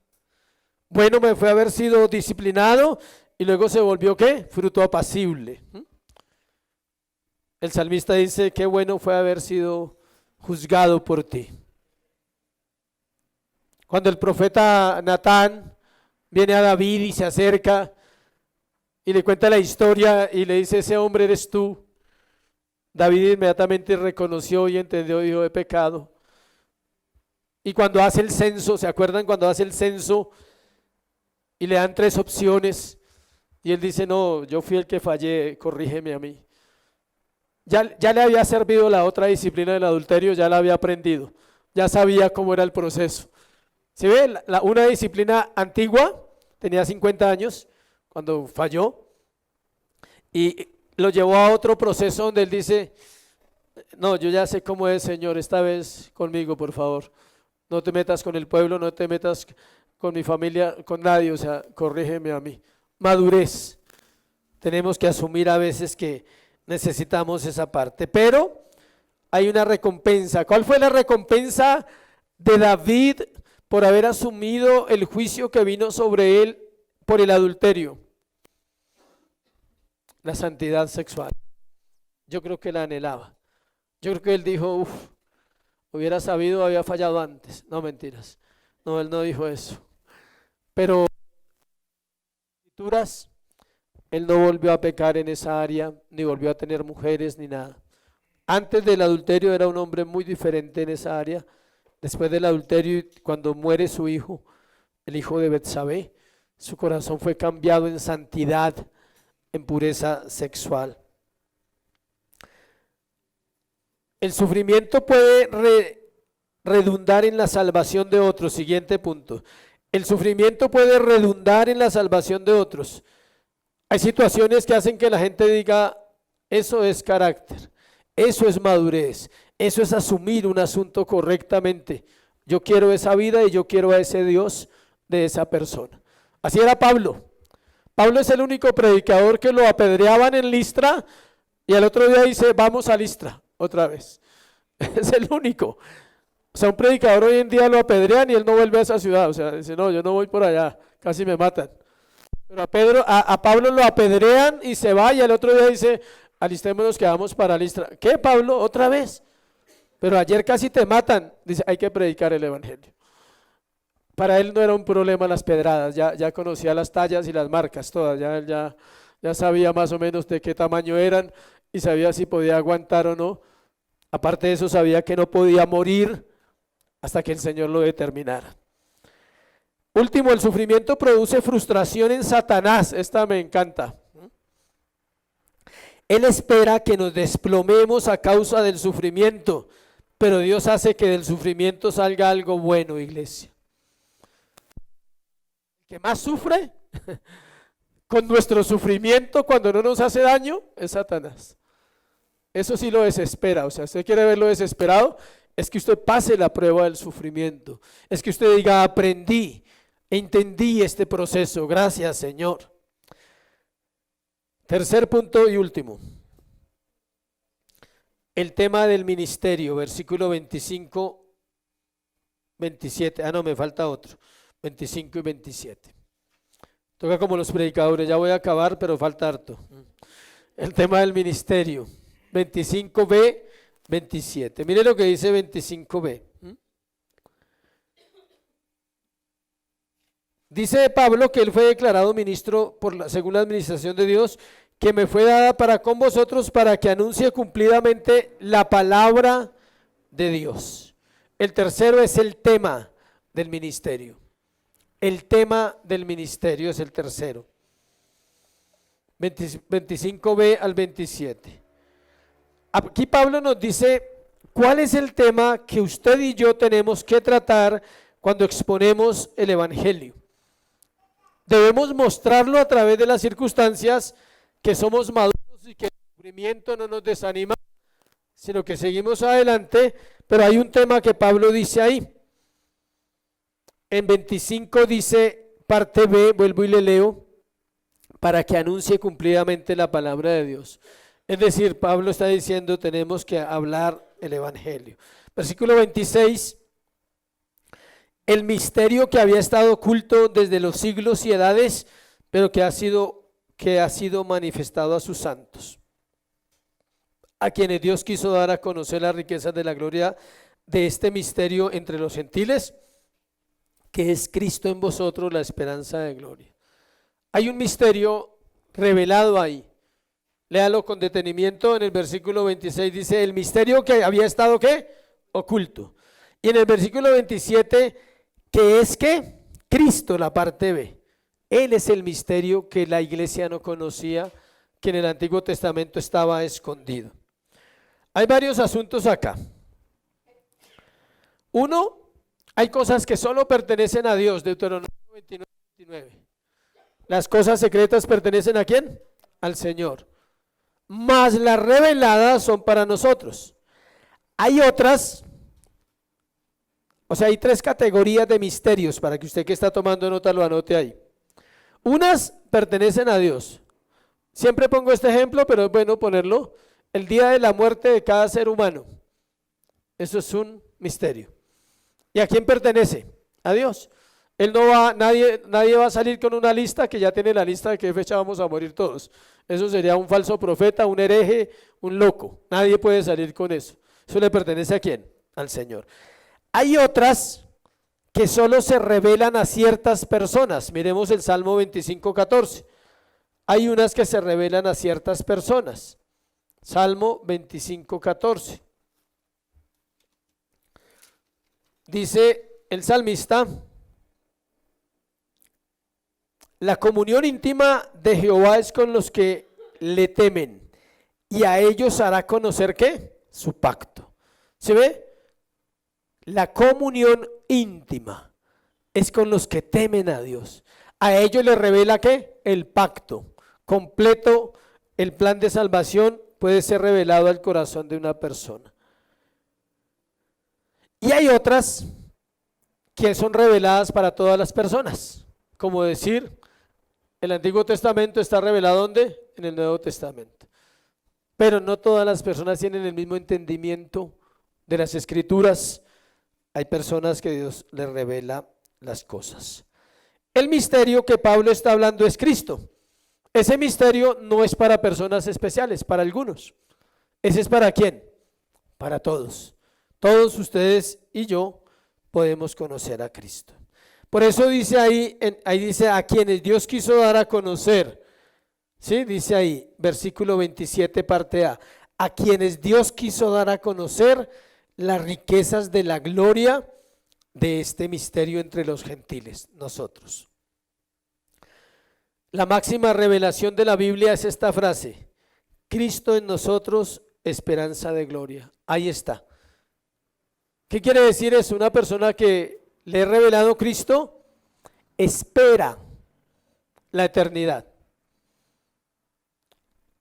Bueno me fue haber sido disciplinado y luego se volvió ¿qué? Fruto apacible. El salmista dice, qué bueno fue haber sido juzgado por ti. Cuando el profeta Natán viene a David y se acerca y le cuenta la historia y le dice, ese hombre eres tú. David inmediatamente reconoció y entendió, dijo, he pecado. Y cuando hace el censo, ¿se acuerdan cuando hace el censo y le dan 3 opciones? Y él dice, no, yo fui el que fallé, corrígeme a mí. Ya le había servido la otra disciplina del adulterio, ya la había aprendido, ya sabía cómo era el proceso. ¿Se ve? Una disciplina antigua, tenía 50 años cuando falló y lo llevó a otro proceso donde él dice, no, yo ya sé cómo es, Señor, esta vez conmigo, por favor. No te metas con el pueblo, no te metas con mi familia, con nadie, o sea, corrígeme a mí. Madurez. Tenemos que asumir a veces que necesitamos esa parte, pero hay una recompensa. ¿Cuál fue la recompensa de David por haber asumido el juicio que vino sobre él por el adulterio? La santidad sexual. Yo creo que la anhelaba. Yo creo que él dijo, hubiera sabido, había fallado antes. No, mentiras. No, él no dijo eso. Pero escrituras, él no volvió a pecar en esa área, ni volvió a tener mujeres, ni nada. Antes del adulterio era un hombre muy diferente en esa área. Después del adulterio, cuando muere su hijo, el hijo de Betsabé, su corazón fue cambiado en santidad, en pureza sexual. El sufrimiento puede redundar en la salvación de otros. Siguiente punto. El sufrimiento puede redundar en la salvación de otros. Hay situaciones que hacen que la gente diga, eso es carácter, eso es madurez, eso es asumir un asunto correctamente. Yo quiero esa vida y yo quiero a ese Dios de esa persona. Así era Pablo. Pablo es el único predicador que lo apedreaban en Listra y al otro día dice, vamos a Listra otra vez. Es el único. O sea, un predicador hoy en día lo apedrean y él no vuelve a esa ciudad. O sea, dice, no, yo no voy por allá, casi me matan. Pero a Pablo lo apedrean y se va y al otro día dice, alistémonos que vamos para Listra. ¿Qué, Pablo? ¿Otra vez? Pero ayer casi te matan. Dice, hay que predicar el evangelio. Para él no era un problema las pedradas, ya conocía las tallas y las marcas todas, él ya sabía más o menos de qué tamaño eran y sabía si podía aguantar o no. Aparte de eso sabía que no podía morir hasta que el Señor lo determinara. Último, el sufrimiento produce frustración en Satanás. Esta me encanta. Él espera que nos desplomemos a causa del sufrimiento, pero Dios hace que del sufrimiento salga algo bueno, iglesia. El que más sufre con nuestro sufrimiento cuando no nos hace daño es Satanás. Eso sí lo desespera. O sea, usted quiere verlo desesperado, es que usted pase la prueba del sufrimiento. Es que usted diga, aprendí, entendí este proceso, gracias Señor. Tercer punto y último. El tema del ministerio, versículo 25, 27. No, me falta otro. 25 y 27. Toca como los predicadores, ya voy a acabar, pero falta harto. El tema del ministerio, 25b, 27. Mire lo que dice 25b. Dice Pablo que él fue declarado ministro según la administración de Dios, que me fue dada para con vosotros para que anuncie cumplidamente la palabra de Dios. El tercero es el tema del ministerio. El tema del ministerio es el tercero. 25b al 27. Aquí Pablo nos dice cuál es el tema que usted y yo tenemos que tratar cuando exponemos el evangelio. Debemos mostrarlo a través de las circunstancias, que somos maduros y que el sufrimiento no nos desanima, sino que seguimos adelante. Pero hay un tema que Pablo dice ahí. En 25 dice, parte B, vuelvo y le leo, para que anuncie cumplidamente la palabra de Dios. Es decir, Pablo está diciendo, tenemos que hablar el evangelio. Versículo 26, el misterio que había estado oculto desde los siglos y edades, pero que ha sido manifestado a sus santos, a quienes Dios quiso dar a conocer las riquezas de la gloria de este misterio entre los gentiles, que es Cristo en vosotros, la esperanza de gloria. Hay un misterio revelado ahí. Léalo con detenimiento. En el versículo 26 dice, el misterio que había estado, ¿qué? Oculto. Y en el versículo 27, que es que Cristo, la parte B. Él es el misterio que la iglesia no conocía, que en el Antiguo Testamento estaba escondido. Hay varios asuntos acá. Uno, hay cosas que solo pertenecen a Dios, Deuteronomio 29. Las cosas secretas pertenecen ¿a quién? Al Señor. Mas las reveladas son para nosotros. Hay otras, o sea, hay tres categorías de misterios, para que usted que está tomando nota lo anote ahí. Unas pertenecen a Dios. Siempre pongo este ejemplo, pero es bueno ponerlo. El día de la muerte de cada ser humano. Eso es un misterio. ¿Y a quién pertenece? A Dios. Él no va, nadie va a salir con una lista que ya tiene la lista de qué fecha vamos a morir todos. Eso sería un falso profeta, un hereje, un loco. Nadie puede salir con eso. Eso le pertenece ¿a quién? Al Señor. Hay otras que solo se revelan a ciertas personas. Miremos el Salmo 25:14. Hay unas que se revelan a ciertas personas. Salmo 25:14. Dice el salmista, la comunión íntima de Jehová es con los que le temen, y a ellos hará conocer ¿qué? Su pacto. ¿Se ve? La comunión íntima es con los que temen a Dios. A ellos les revela ¿qué? El pacto completo. El plan de salvación puede ser revelado al corazón de una persona. Y hay otras que son reveladas para todas las personas, como decir, el Antiguo Testamento está revelado ¿dónde? En el Nuevo Testamento. Pero no todas las personas tienen el mismo entendimiento de las Escrituras. Hay personas que Dios les revela las cosas. El misterio que Pablo está hablando es Cristo. Ese misterio no es para personas especiales, para algunos. ¿Ese es para quién? Para todos. Todos ustedes y yo podemos conocer a Cristo. Por eso dice ahí dice a quienes Dios quiso dar a conocer. ¿Sí? Dice ahí, versículo 27, parte a quienes Dios quiso dar a conocer las riquezas de la gloria de este misterio entre los gentiles, nosotros. La máxima revelación de la Biblia es esta frase: Cristo en nosotros, esperanza de gloria. Ahí está. ¿Qué quiere decir eso? Una persona que le he revelado Cristo espera la eternidad.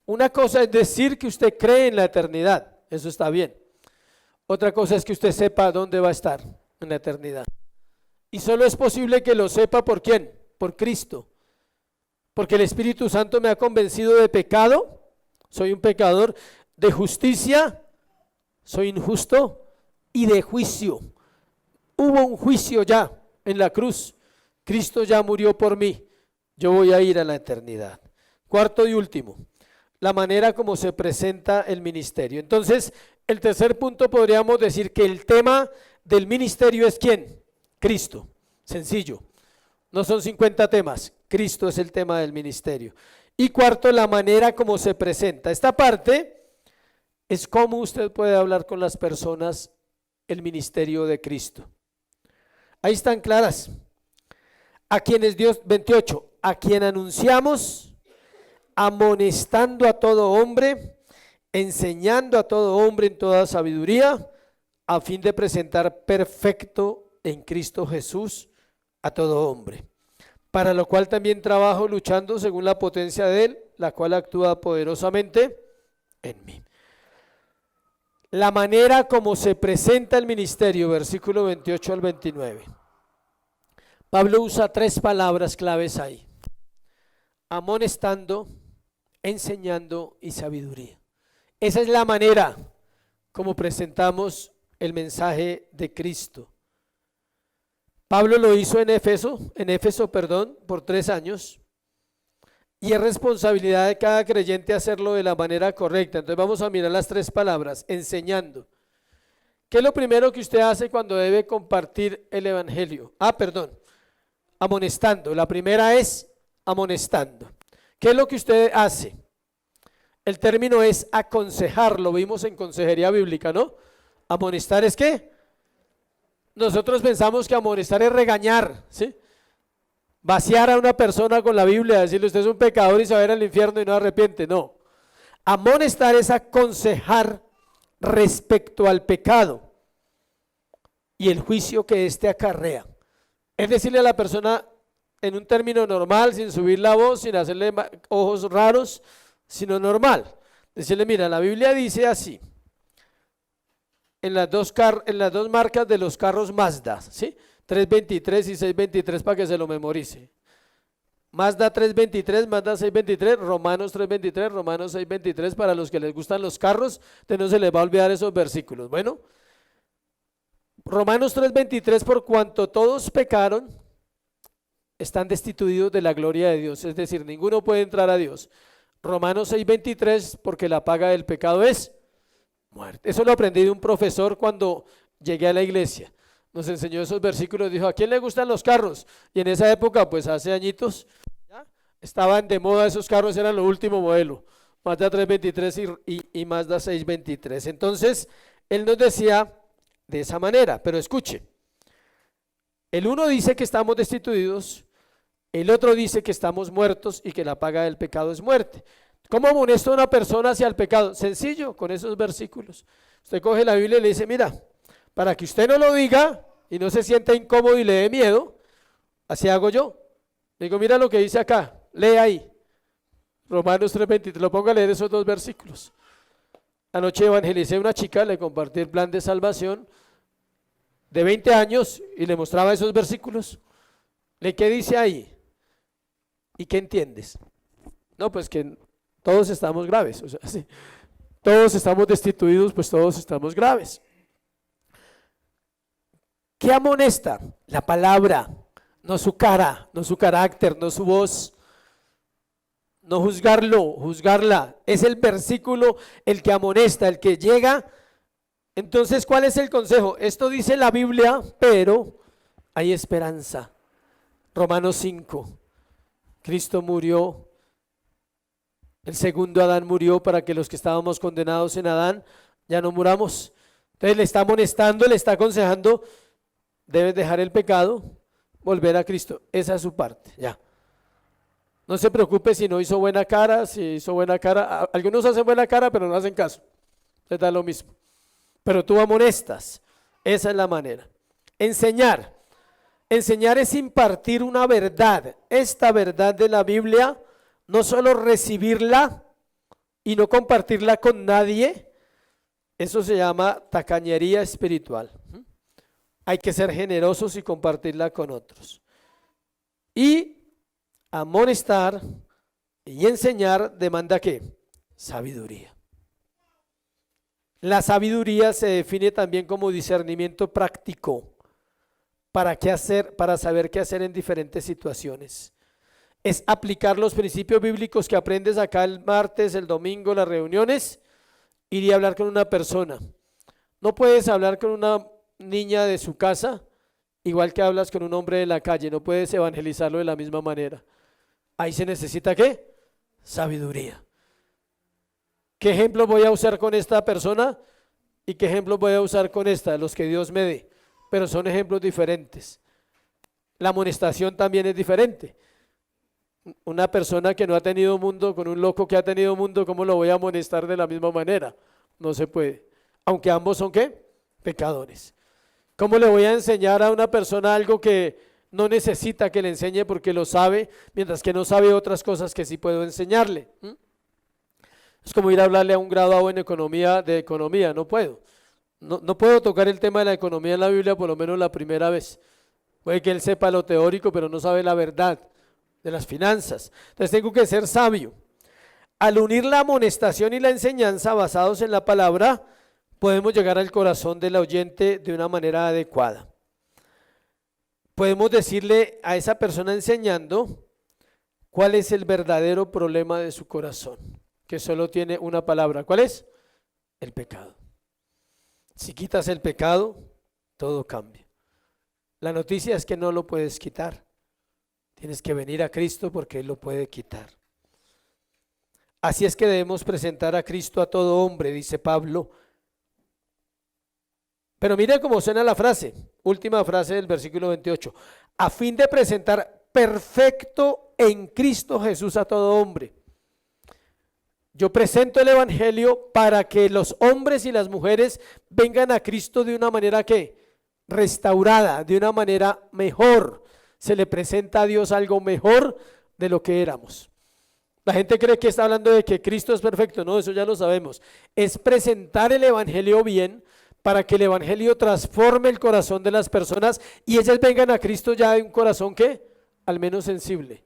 Una cosa es decir que usted cree en la eternidad, eso está bien. Otra cosa es que usted sepa dónde va a estar en la eternidad. Y solo es posible que lo sepa ¿por quién? Por Cristo. Porque el Espíritu Santo me ha convencido de pecado, soy un pecador, de justicia, soy injusto, y de juicio. Hubo un juicio ya en la cruz. Cristo ya murió por mí. Yo voy a ir a la eternidad. Cuarto y último, la manera como se presenta el ministerio. Entonces, el tercer punto podríamos decir que el tema del ministerio es ¿quién? Cristo. Sencillo. No son 50 temas. Cristo es el tema del ministerio. Y cuarto, la manera como se presenta. Esta parte es cómo usted puede hablar con las personas el ministerio de Cristo. Ahí están claras. A quienes Dios, 28, a quien anunciamos, amonestando a todo hombre, enseñando a todo hombre en toda sabiduría, a fin de presentar perfecto en Cristo Jesús a todo hombre. Para lo cual también trabajo luchando según la potencia de Él, la cual actúa poderosamente en mí. La manera como se presenta el ministerio, versículo 28 al 29. Pablo usa tres palabras claves ahí: amonestando, enseñando y sabiduría. Esa es la manera como presentamos el mensaje de Cristo. Pablo lo hizo en Éfeso, por 3 años. Y es responsabilidad de cada creyente hacerlo de la manera correcta. Entonces vamos a mirar las 3 palabras, enseñando. ¿Qué es lo primero que usted hace cuando debe compartir el evangelio? Amonestando. La primera es amonestando. ¿Qué es lo que usted hace? El término es aconsejar, lo vimos en consejería bíblica, ¿no? Amonestar es ¿qué? Nosotros pensamos que amonestar es regañar, ¿sí? Vaciar a una persona con la Biblia, decirle usted es un pecador y se va a ir al infierno y no arrepiente, no. Amonestar es aconsejar respecto al pecado y el juicio que éste acarrea. Es decirle a la persona en un término normal, sin subir la voz, sin hacerle ojos raros, sino normal. Decirle, mira, la Biblia dice así, en las dos marcas de los carros Mazda, ¿sí? 323 y 623 para que se lo memorice. Mazda 323, Mazda 623, Romanos 323, Romanos 623, para los que les gustan los carros, entonces no se les va a olvidar esos versículos. Bueno, Romanos 3:23, por cuanto todos pecaron, están destituidos de la gloria de Dios, es decir, ninguno puede entrar a Dios. Romanos 6:23, porque la paga del pecado es muerte. Eso lo aprendí de un profesor cuando llegué a la iglesia. Nos enseñó esos versículos, dijo, ¿a quién le gustan los carros? Y en esa época, pues hace añitos, ¿ya? Estaban de moda esos carros, eran lo último modelo, Mazda 323 y Mazda 623. Entonces, él nos decía de esa manera, pero escuche, el uno dice que estamos destituidos, el otro dice que estamos muertos y que la paga del pecado es muerte. ¿Cómo amonesta una persona hacia el pecado? Sencillo, con esos versículos. Usted coge la Biblia y le dice, mira, para que usted no lo diga y no se sienta incómodo y le dé miedo, así hago yo. Le digo, mira lo que dice acá, lee ahí. Romanos 3:23, lo pongo a leer esos 2 versículos. Anoche evangelicé a una chica, le compartí el plan de salvación de 20 años y le mostraba esos versículos. ¿Qué dice ahí? ¿Y qué entiendes? No, pues que todos estamos graves, o sea, sí, todos estamos destituidos, pues todos estamos graves. ¿Qué amonesta? La palabra, no su cara, no su carácter, no su voz, no juzgarla. Es el versículo el que amonesta, el que llega. Entonces, ¿cuál es el consejo? Esto dice la Biblia, pero hay esperanza. Romanos 5, Cristo murió, el segundo Adán murió para que los que estábamos condenados en Adán ya no muramos. Entonces le está amonestando, le está aconsejando, debes dejar el pecado, volver a Cristo. Esa es su parte, ya. No se preocupe si no hizo buena cara, si hizo buena cara. Algunos hacen buena cara, pero no hacen caso. Les da lo mismo. Pero tú amonestas. Esa es la manera. Enseñar. Enseñar es impartir una verdad. Esta verdad de la Biblia, no solo recibirla y no compartirla con nadie. Eso se llama tacañería espiritual. Hay que ser generosos y compartirla con otros. Y amonestar y enseñar demanda ¿qué? Sabiduría. La sabiduría se define también como discernimiento práctico para saber qué hacer en diferentes situaciones. Es aplicar los principios bíblicos que aprendes acá el martes, el domingo, las reuniones, ir y hablar con una persona. No puedes hablar con una niña de su casa igual que hablas con un hombre de la calle, no puedes evangelizarlo de la misma manera. Ahí se necesita ¿qué? Sabiduría. ¿Qué ejemplo voy a usar con esta persona y qué ejemplo voy a usar con esta? Los que Dios me dé, pero son ejemplos diferentes. La amonestación también es diferente. Una persona que no ha tenido mundo con un loco que ha tenido mundo, ¿cómo lo voy a amonestar de la misma manera? No se puede, aunque ambos son ¿qué? Pecadores. ¿Cómo le voy a enseñar a una persona algo que no necesita que le enseñe porque lo sabe, mientras que no sabe otras cosas que sí puedo enseñarle? Es como ir a hablarle a un graduado en economía, no puedo. No puedo tocar el tema de la economía en la Biblia, por lo menos la primera vez. Puede que él sepa lo teórico, pero no sabe la verdad de las finanzas. Entonces tengo que ser sabio. Al unir la amonestación y la enseñanza basados en la palabra, podemos llegar al corazón del oyente de una manera adecuada. podemos decirle a esa persona enseñando cuál es el verdadero problema de su corazón, que solo tiene una palabra. ¿Cuál es? El pecado. Si quitas el pecado, todo cambia. La noticia es que no lo puedes quitar. Tienes que venir a Cristo porque Él lo puede quitar. Así es que debemos presentar a Cristo a todo hombre, dice Pablo. Pero mire cómo suena la frase, última frase del versículo 28. A fin de presentar perfecto en Cristo Jesús a todo hombre. Yo presento el evangelio para que los hombres y las mujeres vengan a Cristo de una manera que restaurada, de una manera mejor. Se le presenta a Dios algo mejor de lo que éramos. La gente cree que está hablando de que Cristo es perfecto. No, eso ya lo sabemos. Es presentar el evangelio bien para que el evangelio transforme el corazón de las personas y ellas vengan a Cristo ya de un corazón que al menos sensible,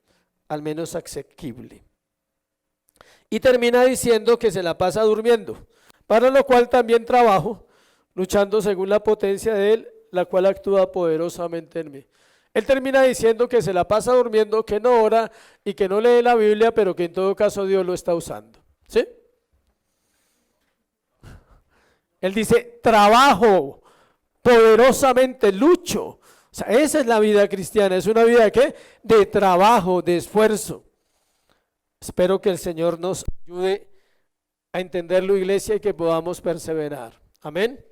al menos asequible. Y termina diciendo que se la pasa durmiendo, para lo cual también trabajo, luchando según la potencia de Él, la cual actúa poderosamente en mí. Él termina diciendo que se la pasa durmiendo, que no ora y que no lee la Biblia, pero que en todo caso Dios lo está usando. ¿Sí? Él dice, trabajo poderosamente, lucho. O sea, esa es la vida cristiana, es una vida ¿qué? De trabajo, de esfuerzo. Espero que el Señor nos ayude a entenderlo, iglesia, y que podamos perseverar. Amén.